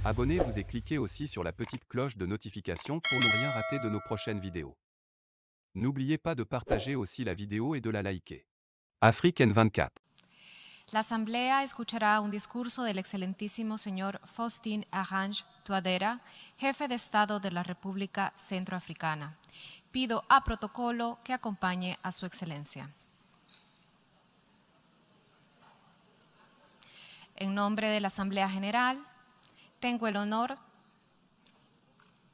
Abonnez-vous et cliquez aussi sur la petite cloche de notification pour ne rien rater de nos prochaines vidéos. N'oubliez pas de partager aussi la vidéo et de la liker. Afrique N24. La Asamblea escuchará un discurso del excelentísimo señor Faustin Archange Touadéra, jefe de Estado de la República Centroafricana. Pido a protocolo que acompañe a su excelencia. En nombre de la Asamblea General, tengo el honor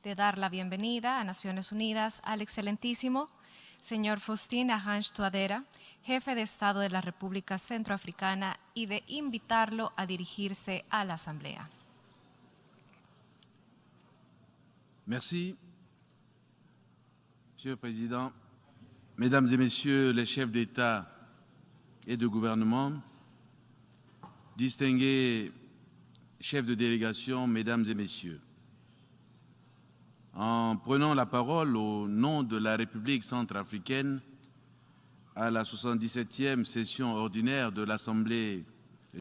de dar la bienvenida a Naciones Unidas al excelentísimo señor Faustin Archange Touadéra, jefe de Estado de la República Centroafricana, y de invitarlo a dirigirse a la Asamblea. Merci. Monsieur le Président, Mesdames et Messieurs les chefs d'État et de gouvernement, distingués chefs de délégation, Mesdames et Messieurs, en prenant la parole au nom de la République centrafricaine à la 77e session ordinaire de l'Assemblée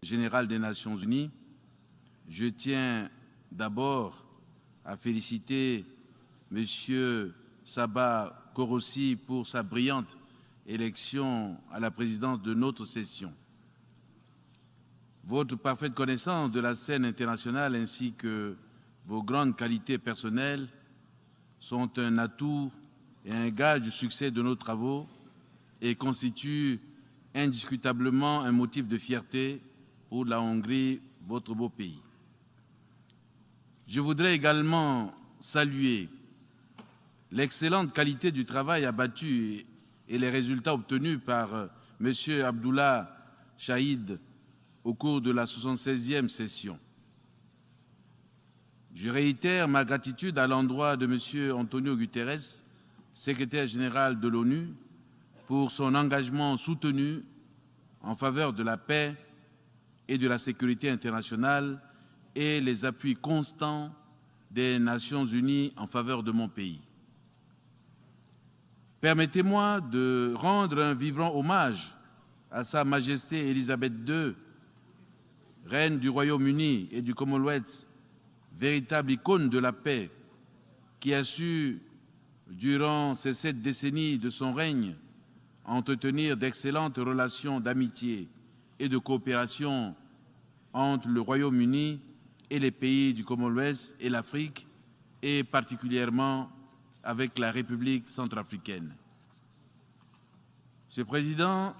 générale des Nations unies, je tiens d'abord à féliciter M. Saba Korossi pour sa brillante élection à la présidence de notre session. Votre parfaite connaissance de la scène internationale ainsi que vos grandes qualités personnelles sont un atout et un gage du succès de nos travaux et constituent indiscutablement un motif de fierté pour la Hongrie, votre beau pays. Je voudrais également saluer l'excellente qualité du travail abattu et les résultats obtenus par M. Abdullah Shahid au cours de la 76e session. Je réitère ma gratitude à l'endroit de M. Antonio Guterres, secrétaire général de l'ONU, pour son engagement soutenu en faveur de la paix et de la sécurité internationale et les appuis constants des Nations unies en faveur de mon pays. Permettez-moi de rendre un vibrant hommage à Sa Majesté Elisabeth II, reine du Royaume-Uni et du Commonwealth, véritable icône de la paix, qui a su, durant ces 7 décennies de son règne, entretenir d'excellentes relations d'amitié et de coopération entre le Royaume-Uni et les pays du Commonwealth et l'Afrique, et particulièrement avec la République centrafricaine. Monsieur le Président,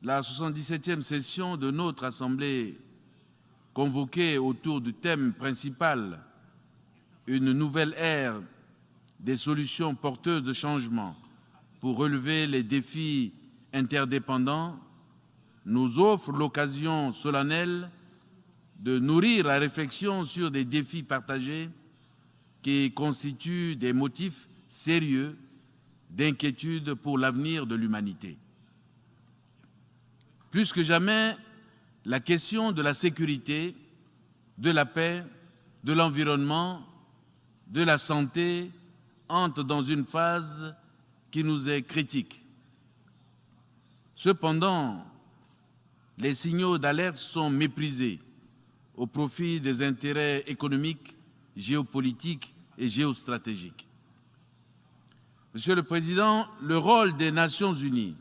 la 77e session de notre Assemblée, convoquée autour du thème principal « Une nouvelle ère des solutions porteuses de changement pour relever les défis interdépendants », nous offre l'occasion solennelle de nourrir la réflexion sur des défis partagés qui constituent des motifs sérieux d'inquiétude pour l'avenir de l'humanité. Plus que jamais, la question de la sécurité, de la paix, de l'environnement, de la santé entre dans une phase qui nous est critique. Cependant, les signaux d'alerte sont méprisés au profit des intérêts économiques, géopolitiques et géostratégiques. Monsieur le Président, le rôle des Nations unies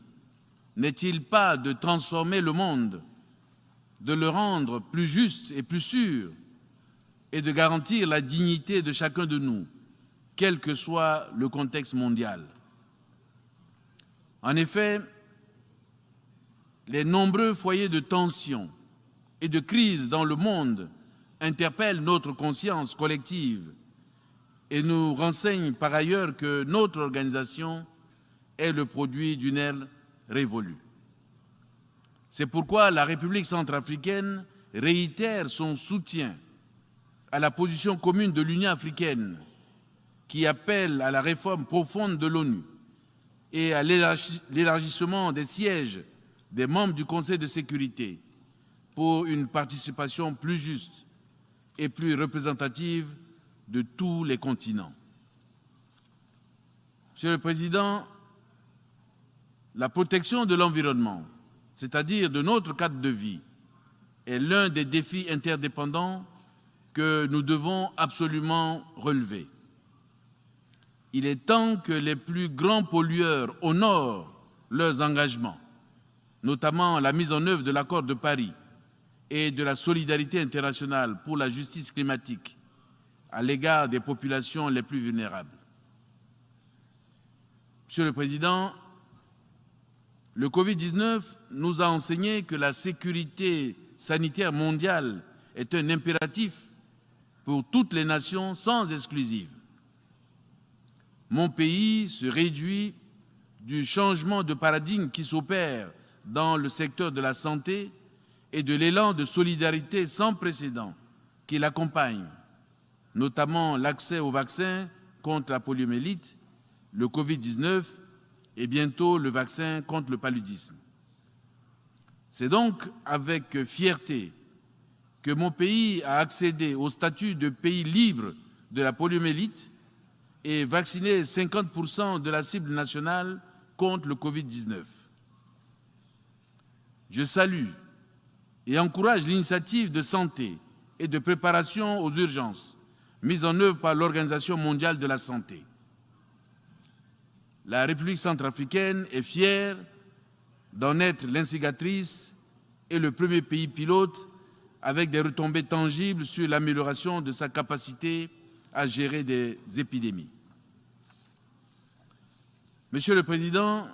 n'est-il pas de transformer le monde, de le rendre plus juste et plus sûr, et de garantir la dignité de chacun de nous, quel que soit le contexte mondial? En effet, les nombreux foyers de tension et de crise dans le monde interpellent notre conscience collective et nous renseignent par ailleurs que notre organisation est le produit d'une ère révolue. C'est pourquoi la République centrafricaine réitère son soutien à la position commune de l'Union africaine qui appelle à la réforme profonde de l'ONU et à l'élargissement des sièges des membres du Conseil de sécurité pour une participation plus juste et plus représentative de tous les continents. Monsieur le Président, la protection de l'environnement, c'est-à-dire de notre cadre de vie, est l'un des défis interdépendants que nous devons absolument relever. Il est temps que les plus grands pollueurs honorent leurs engagements, notamment la mise en œuvre de l'accord de Paris et de la solidarité internationale pour la justice climatique à l'égard des populations les plus vulnérables. Monsieur le Président, le Covid-19 nous a enseigné que la sécurité sanitaire mondiale est un impératif pour toutes les nations sans exclusive. Mon pays se réjouit du changement de paradigme qui s'opère dans le secteur de la santé et de l'élan de solidarité sans précédent qui l'accompagne, notamment l'accès aux vaccins contre la poliomyélite, le Covid-19 et bientôt le vaccin contre le paludisme. C'est donc avec fierté que mon pays a accédé au statut de pays libre de la poliomyélite et vacciné 50% de la cible nationale contre le Covid-19. Je salue et encourage l'initiative de santé et de préparation aux urgences mise en œuvre par l'Organisation mondiale de la santé. La République centrafricaine est fière d'en être l'instigatrice et le premier pays pilote avec des retombées tangibles sur l'amélioration de sa capacité à gérer des épidémies. Monsieur le Président,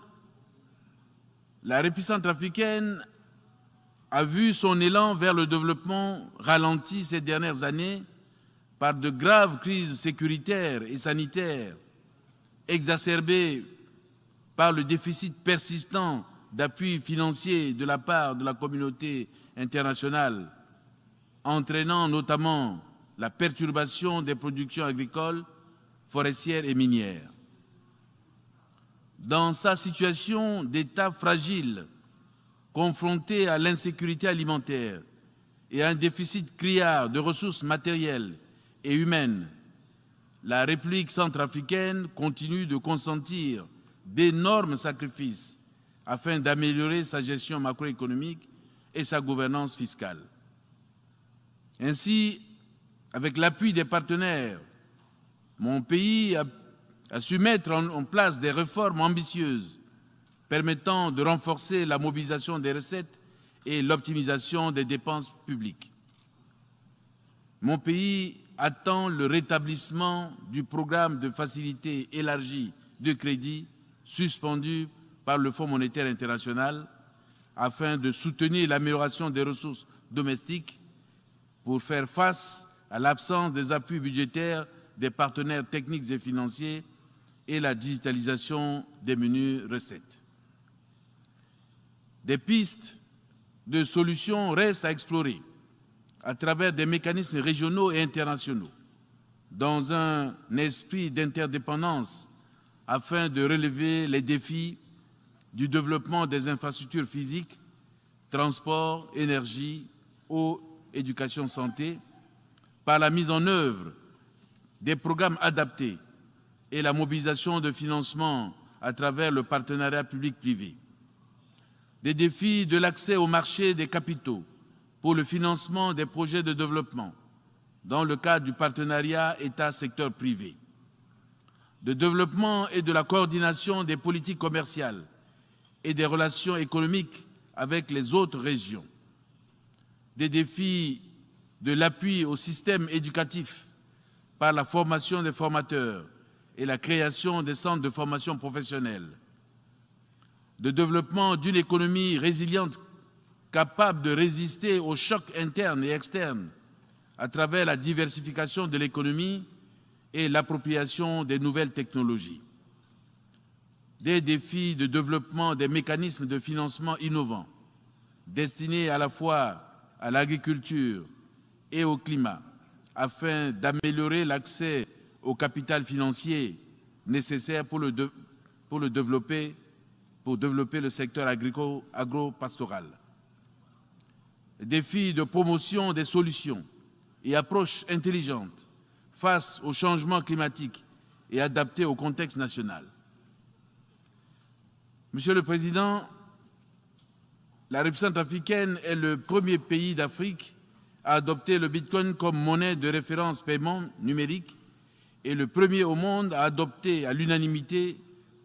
la République centrafricaine a vu son élan vers le développement ralenti ces dernières années par de graves crises sécuritaires et sanitaires exacerbées par le déficit persistant d'appui financier de la part de la communauté internationale, entraînant notamment la perturbation des productions agricoles, forestières et minières. Dans sa situation d'État fragile, confronté à l'insécurité alimentaire et à un déficit criard de ressources matérielles et humaines, la République centrafricaine continue de consentir d'énormes sacrifices afin d'améliorer sa gestion macroéconomique et sa gouvernance fiscale. Ainsi, avec l'appui des partenaires, mon pays a su mettre en place des réformes ambitieuses permettant de renforcer la mobilisation des recettes et l'optimisation des dépenses publiques. Mon pays attend le rétablissement du programme de facilité élargie de crédit suspendu par le Fonds monétaire international afin de soutenir l'amélioration des ressources domestiques pour faire face à l'absence des appuis budgétaires des partenaires techniques et financiers et la digitalisation des menus recettes. Des pistes de solutions restent à explorer à travers des mécanismes régionaux et internationaux, dans un esprit d'interdépendance afin de relever les défis du développement des infrastructures physiques, transport, énergie, eau, éducation, santé, par la mise en œuvre des programmes adaptés et la mobilisation de financement à travers le partenariat public-privé. Des défis de l'accès au marché des capitaux pour le financement des projets de développement dans le cadre du partenariat État-secteur privé. De développement et de la coordination des politiques commerciales et des relations économiques avec les autres régions. Des défis de l'appui au système éducatif par la formation des formateurs et la création des centres de formation professionnelle. De développement d'une économie résiliente capable de résister aux chocs internes et externes à travers la diversification de l'économie et l'appropriation des nouvelles technologies. Des défis de développement des mécanismes de financement innovants destinés à la fois à l'agriculture et au climat afin d'améliorer l'accès au capital financier nécessaire pour développer le secteur agro-pastoral. Défis de promotion des solutions et approches intelligentes face au changement climatique et adaptées au contexte national. Monsieur le Président, la République centrafricaine est le premier pays d'Afrique a adopté le Bitcoin comme monnaie de référence paiement numérique et le premier au monde a adopté à l'unanimité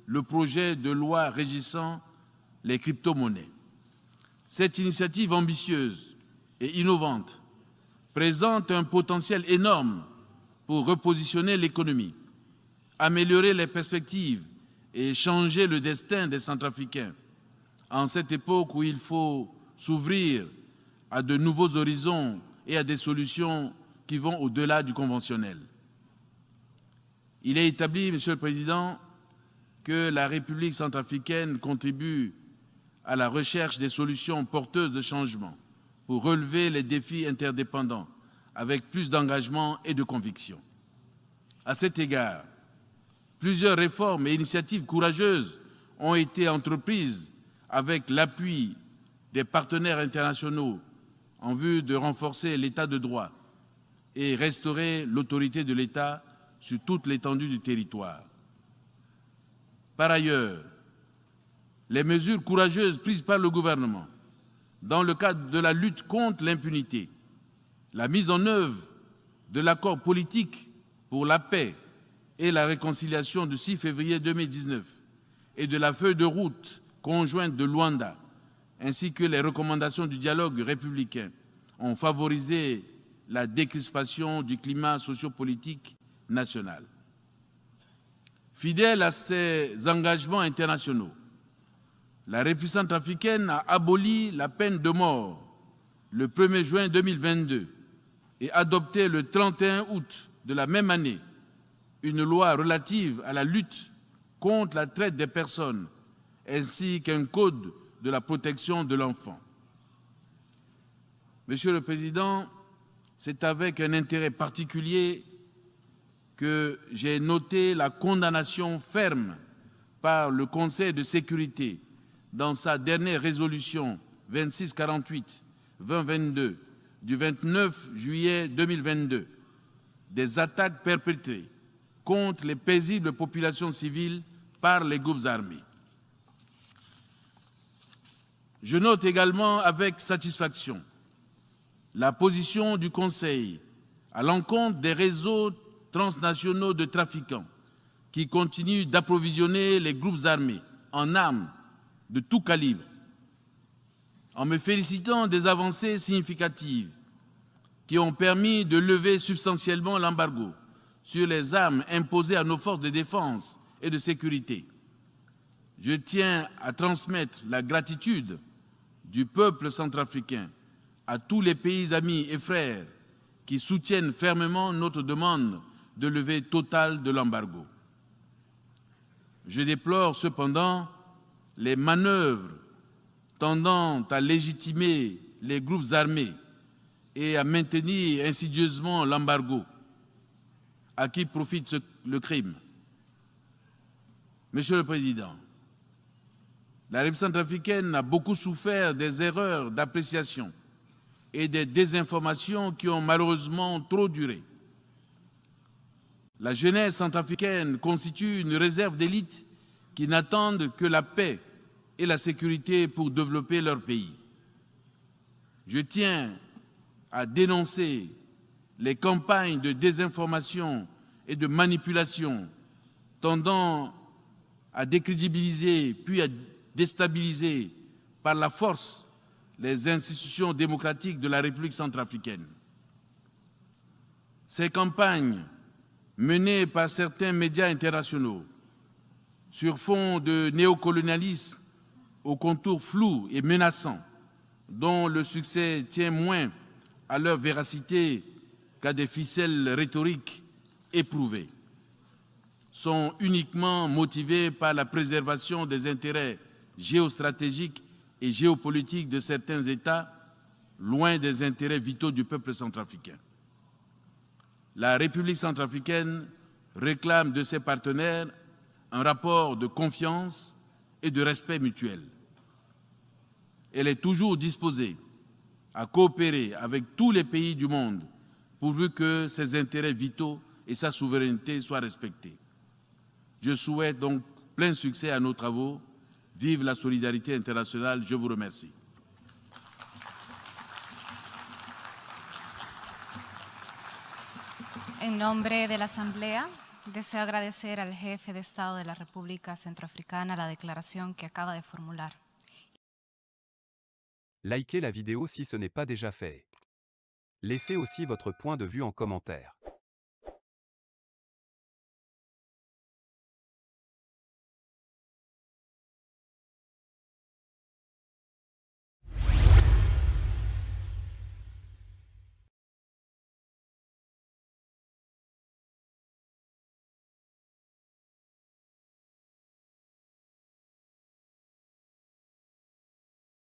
le projet de loi régissant les crypto-monnaies. Cette initiative ambitieuse et innovante présente un potentiel énorme pour repositionner l'économie, améliorer les perspectives et changer le destin des Centrafricains en cette époque où il faut s'ouvrir à de nouveaux horizons et à des solutions qui vont au-delà du conventionnel. Il est établi, Monsieur le Président, que la République centrafricaine contribue à la recherche des solutions porteuses de changement pour relever les défis interdépendants avec plus d'engagement et de conviction. À cet égard, plusieurs réformes et initiatives courageuses ont été entreprises avec l'appui des partenaires internationaux en vue de renforcer l'état de droit et restaurer l'autorité de l'État sur toute l'étendue du territoire. Par ailleurs, les mesures courageuses prises par le gouvernement dans le cadre de la lutte contre l'impunité, la mise en œuvre de l'accord politique pour la paix et la réconciliation du 6 février 2019 et de la feuille de route conjointe de Luanda, ainsi que les recommandations du dialogue républicain, ont favorisé la décrispation du climat sociopolitique national. Fidèle à ses engagements internationaux, la République centrafricaine a aboli la peine de mort le 1er juin 2022 et adopté le 31 août de la même année une loi relative à la lutte contre la traite des personnes ainsi qu'un code de la protection de l'enfant. Monsieur le Président, c'est avec un intérêt particulier que j'ai noté la condamnation ferme par le Conseil de sécurité dans sa dernière résolution 2648-2022 du 29 juillet 2022 des attaques perpétrées contre les paisibles populations civiles par les groupes armés. Je note également avec satisfaction la position du Conseil à l'encontre des réseaux transnationaux de trafiquants qui continuent d'approvisionner les groupes armés en armes de tout calibre. En me félicitant des avancées significatives qui ont permis de lever substantiellement l'embargo sur les armes imposées à nos forces de défense et de sécurité, je tiens à transmettre la gratitude du peuple centrafricain à tous les pays amis et frères qui soutiennent fermement notre demande de levée totale de l'embargo. Je déplore cependant les manœuvres tendant à légitimer les groupes armés et à maintenir insidieusement l'embargo, à qui profite le crime. Monsieur le Président, la République centrafricaine a beaucoup souffert des erreurs d'appréciation et des désinformations qui ont malheureusement trop duré. La jeunesse centrafricaine constitue une réserve d'élite qui n'attendent que la paix et la sécurité pour développer leur pays. Je tiens à dénoncer les campagnes de désinformation et de manipulation tendant à décrédibiliser puis à déstabiliser par la force les institutions démocratiques de la République centrafricaine. Ces campagnes, menées par certains médias internationaux, sur fond de néocolonialisme aux contours flous et menaçants, dont le succès tient moins à leur véracité qu'à des ficelles rhétoriques éprouvées, sont uniquement motivées par la préservation des intérêts géostratégiques et géopolitiques de certains États, loin des intérêts vitaux du peuple centrafricain. La République centrafricaine réclame de ses partenaires un rapport de confiance et de respect mutuel. Elle est toujours disposée à coopérer avec tous les pays du monde pourvu que ses intérêts vitaux et sa souveraineté soient respectés. Je souhaite donc plein succès à nos travaux. Vive la solidarité internationale. Je vous remercie. En nombre de la Asamblea, deseo agradecer al jefe de Estado de la República Centroafricana la declaración que acaba de formular. Likez la vidéo si ce n'est pas déjà fait. Laissez aussi votre point de vue en commentaire.